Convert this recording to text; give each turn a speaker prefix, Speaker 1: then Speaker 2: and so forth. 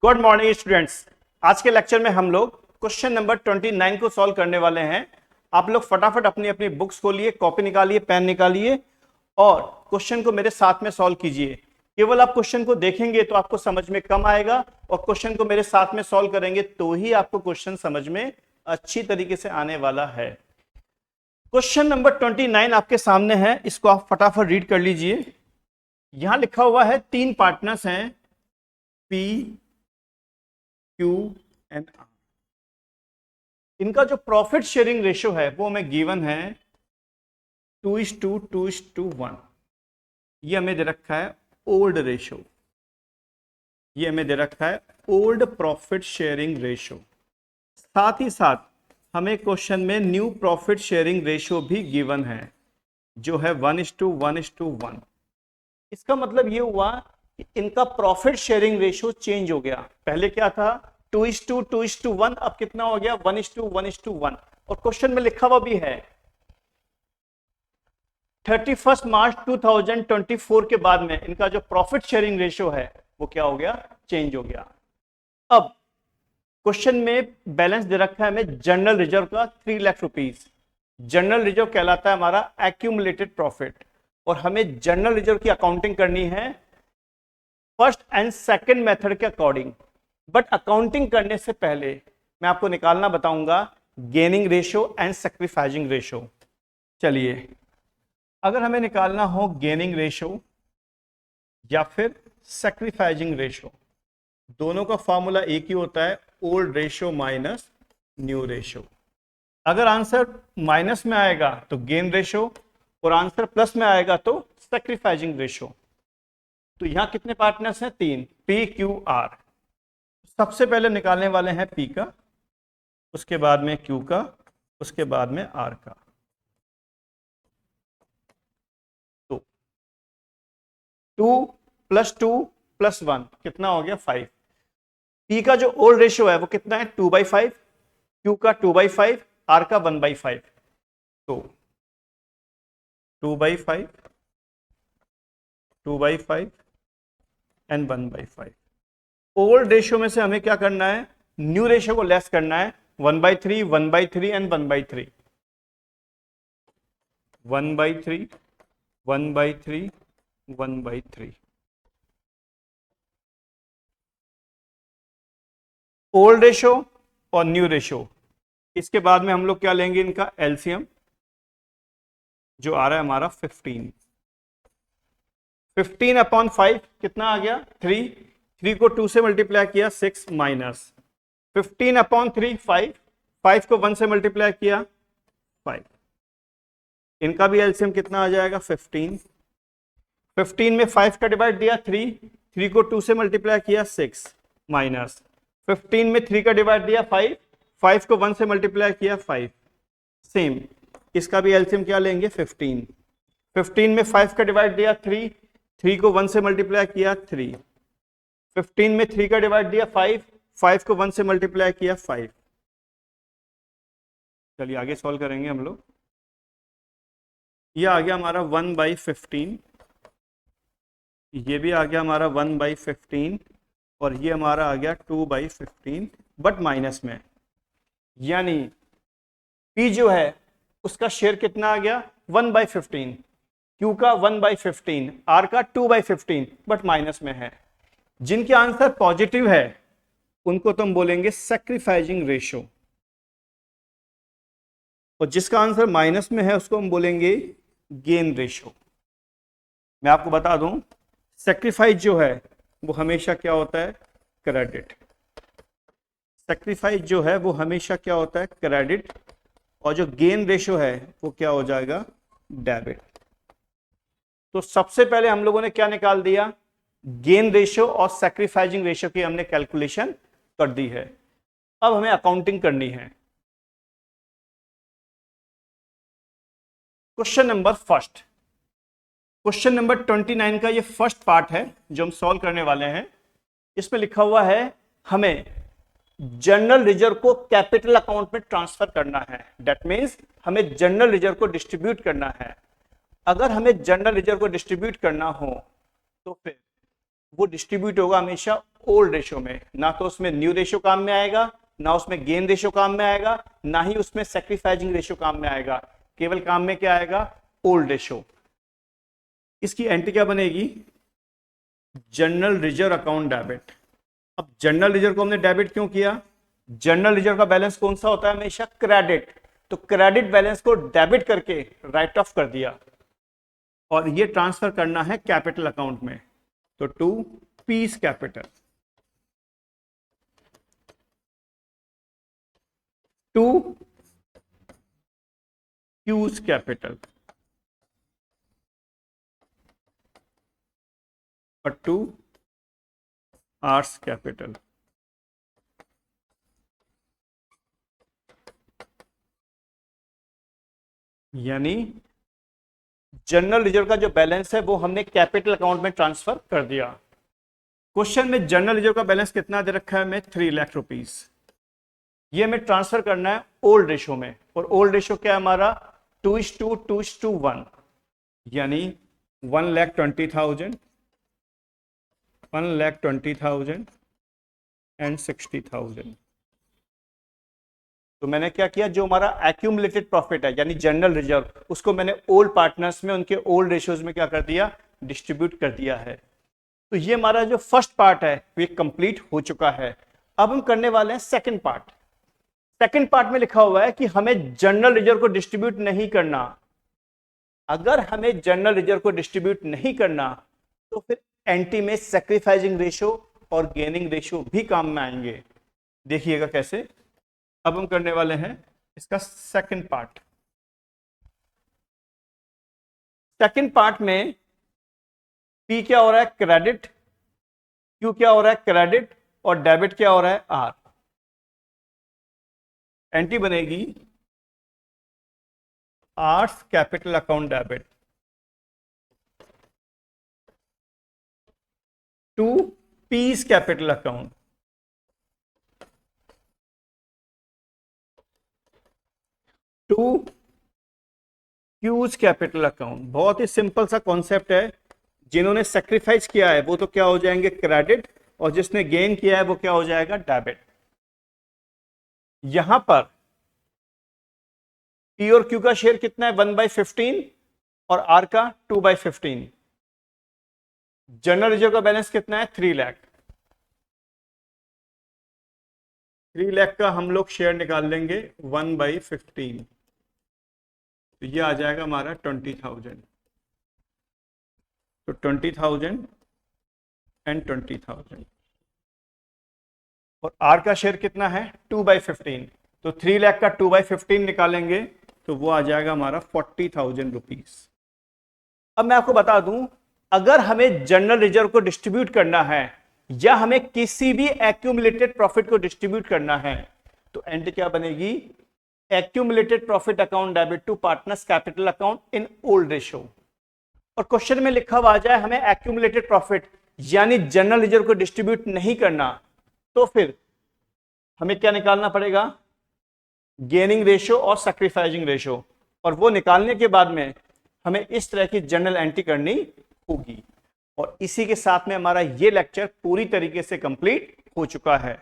Speaker 1: Good morning students. आज के lecture में हम लोग क्वेश्चन नंबर 29 को सॉल्व करने वाले हैं। आप लोग फटाफट अपनी अपनी बुक्स खोलिए, कॉपी निकालिए, पेन निकालिए और क्वेश्चन को मेरे साथ में सॉल्व कीजिए। केवल आप क्वेश्चन को देखेंगे तो आपको समझ में कम आएगा और क्वेश्चन को मेरे साथ में सॉल्व करेंगे तो ही आपको क्वेश्चन समझ में अच्छी तरीके से आने वाला है। क्वेश्चन नंबर 29 आपके सामने है, इसको आप फटाफट रीड कर लीजिए। यहां लिखा हुआ है तीन पार्टनर्स हैं पी क्यू एंड आर। इनका जो प्रॉफिट शेयरिंग रेशियो है वो हमें गिवन है 2:1। ये हमें दे रखा है ओल्ड रेशियो, ये हमें दे रखा है ओल्ड प्रॉफिट शेयरिंग रेशियो। साथ ही साथ हमें क्वेश्चन में न्यू प्रॉफिट शेयरिंग रेशियो भी गिवन है जो है 1:1:1। इसका मतलब ये हुआ कि इनका प्रॉफिट शेयरिंग रेशियो चेंज हो गया। पहले क्या था 2:2:1, अब कितना हो गया 1:1:1। और क्वेश्चन में लिखा हुआ भी है 31 मार्च 2024 के बाद में इनका जो प्रॉफिट शेयरिंग रेशियो है वो क्या हो गया, चेंज हो गया। अब क्वेश्चन में बैलेंस दे रखा है हमें जनरल रिजर्व का 3 लाख रुपीस। जनरल रिजर्व कहलाता है हमारा एक्यूमुलेटेड प्रॉफिट और हमें जनरल रिजर्व की अकाउंटिंग करनी है फर्स्ट एंड सेकंड मेथड के अकॉर्डिंग। बट अकाउंटिंग करने से पहले मैं आपको निकालना बताऊंगा gaining ratio and sacrificing ratio. चलिए, अगर हमें निकालना हो गेनिंग रेशियो या फिर सैक्रिफाइसिंग रेशियो, दोनों का फॉर्मूला एक ही होता है, old ratio minus new ratio. अगर आंसर माइनस में आएगा तो गेन रेशियो और आंसर प्लस में आएगा तो सैक्रिफाइसिंग रेशियो। तो यहां कितने पार्टनर्स हैं, तीन, पी क्यू आर। सबसे पहले निकालने वाले हैं पी का, उसके बाद में क्यू का, उसके बाद में आर का। तो 2 + 2 + 1 कितना हो गया 5। पी का जो ओल्ड रेशियो है वो कितना है 2/5, क्यू का 2/5, आर का 1/5। तो 2/5, 2/5 एंड 1/5। ओल्ड रेशियो में से हमें क्या करना है, न्यू रेशियो को लेस करना है, 1/3, 1/3 एंड 1/3, 1/3, 1/3, 1/3। ओल्ड रेशियो और न्यू रेशियो, इसके बाद में हम लोग क्या लेंगे, इनका एलसीएम जो आ रहा है हमारा 15। 15/5 कितना आ गया 3, 3 को 2 से मल्टीप्लाई किया 6 माइनस 15/3 5, 5 को 1 से मल्टीप्लाई किया 5। इनका भी एलसीएम कितना आ जाएगा 15। 15 में 5 का डिवाइड दिया 3, 3 को 2 से मल्टीप्लाई किया 6 माइनस 15 में 3 का डिवाइड दिया 5, 5 को 1 से मल्टीप्लाई किया 5। सेम इसका भी एलसीएम क्या लेंगे 15। 15 में 5 का डिवाइड दिया 3, 3 को 1 से मल्टीप्लाई किया 3। 15 में 3 का डिवाइड दिया 5, 5 को 1 से मल्टीप्लाई किया 5। चलिए आगे सॉल्व करेंगे हम लोग। ये आ गया हमारा 1/15, ये भी आ गया हमारा 1/15 और ये हमारा आ गया 2/15 बट माइनस में। यानी पी जो है उसका शेयर कितना आ गया 1/15, क्यू का 1/15, आर का 2/15 बट माइनस में है। जिनके आंसर पॉजिटिव है उनको तो हम बोलेंगे सैक्रिफाइसिंग रेशियो और जिसका आंसर माइनस में है उसको हम बोलेंगे गेन रेशियो। मैं आपको बता दूं सैक्रिफाइस जो है वो हमेशा क्या होता है क्रेडिट। सैक्रिफाइस जो है वो हमेशा क्या होता है क्रेडिट और जो गेन रेशियो है वो क्या हो जाएगा डेबिट। तो सबसे पहले हम लोगों ने क्या निकाल दिया, गेन रेशियो और सैक्रिफाइसिंग रेशियो की हमने कैलकुलेशन कर दी है। अब हमें अकाउंटिंग करनी है। Question number first, question number 29 का ये फर्स्ट पार्ट है जो हम सॉल्व करने वाले हैं। इसमें लिखा हुआ है हमें जनरल रिजर्व को कैपिटल अकाउंट में ट्रांसफर करना है। दैट मींस हमें जनरल रिजर्व को डिस्ट्रीब्यूट करना है। अगर हमें जनरल रिजर्व को डिस्ट्रीब्यूट करना हो तो फिर वो डिस्ट्रीब्यूट होगा हमेशा ओल्ड रेशो में, ना तो उसमें न्यू रेशो काम में आएगा, ना उसमें गेन रेशो काम में आएगा, ना ही उसमें सैक्रिफाइसिंग रेशो काम में आएगा, केवल काम में क्या आएगा, ओल्ड रेशो। इसकी एंट्री क्या बनेगी, जनरल रिजर्व अकाउंट डेबिट। अब जनरल रिजर्व को हमने डेबिट क्यों किया, जनरल रिजर्व का बैलेंस कौन सा होता है, हमेशा क्रेडिट, तो क्रेडिट बैलेंस को डेबिट करके राइट ऑफ कर दिया और ये ट्रांसफर करना है कैपिटल अकाउंट में, तो to P's capital, to Q's capital और टू आर्स कैपिटल। यानी जनरल रिजर्व का जो बैलेंस है वो हमने कैपिटल अकाउंट में ट्रांसफर कर दिया। क्वेश्चन में जनरल रिजर्व का बैलेंस कितना दे रखा है हमें, 3 लाख रुपीस। ये हमें ट्रांसफर करना है ओल्ड रेशो में, और ओल्ड रेशो क्या है हमारा, 2:1, यानी 1,20,000, 1,20,000 एंड 60,000। तो मैंने क्या किया, जो हमारा एक्यूमुलेटेड प्रॉफिट है यानी जनरल रिजर्व, उसको मैंने ओल्ड पार्टनर्स में उनके ओल्ड रेशियोज में क्या कर दिया, डिस्ट्रीब्यूट कर दिया है। तो ये हमारा जो फर्स्ट पार्ट है वो कंप्लीट हो चुका है। अब हम करने वाले हैं सेकंड पार्ट। सेकंड पार्ट में लिखा हुआ है कि हमें जनरल रिजर्व को डिस्ट्रीब्यूट नहीं करना। अगर हमें जनरल रिजर्व को डिस्ट्रीब्यूट नहीं करना तो फिर एंटी में सैक्रिफाइसिंग रेशो और गेनिंग रेशो भी काम में आएंगे। देखिएगा कैसे। अब हम करने वाले हैं इसका सेकंड पार्ट। सेकंड पार्ट में पी क्या हो रहा है, क्रेडिट, क्यू क्या हो रहा है, क्रेडिट, और डेबिट क्या हो रहा है, आर। एंट्री बनेगी R's capital account debit to P's capital account to Q's capital account. बहुत ही सिंपल सा कॉन्सेप्ट है। जिन्होंने सेक्रीफाइस किया है वो तो क्या हो जाएंगे, क्रेडिट, और जिसने गेन किया है वो क्या हो जाएगा, डेबिट। यहां पर पी और क्यू का शेयर कितना है, 1/15, और आर का 2/15। जनरल रिजर्व का बैलेंस कितना है, 3 लाख। 3 लाख का हम लोग शेयर निकाल लेंगे 1/15, तो ये आ जाएगा हमारा 20,000। तो 20,000 एंड 20,000, और आर का शेयर कितना है, 2/15, तो 3 लाख का 2/15 निकालेंगे तो वो आ जाएगा हमारा 40,000 रुपीज। अब मैं आपको बता दूं, अगर हमें जनरल रिजर्व को डिस्ट्रीब्यूट करना है या हमें किसी भी एक्यूमुलेटेड प्रॉफिट को डिस्ट्रीब्यूट करना है तो एंट्री क्या बनेगी, accumulated profit account debit to partners capital account in old ratio. और क्वेश्चन में लिखा हुआ आ जाए हमें एक्यूमुलेटेड प्रॉफिट यानी जनरल रिजर्व को डिस्ट्रीब्यूट नहीं करना, तो फिर हमें क्या निकालना पड़ेगा, गेनिंग रेशो और सैक्रिफाइसिंग रेशो, और वो निकालने के बाद में हमें इस तरह की जनरल एंट्री करनी होगी। और इसी के साथ में हमारा ये लेक्चर पूरी तरीके से कंप्लीट हो चुका है।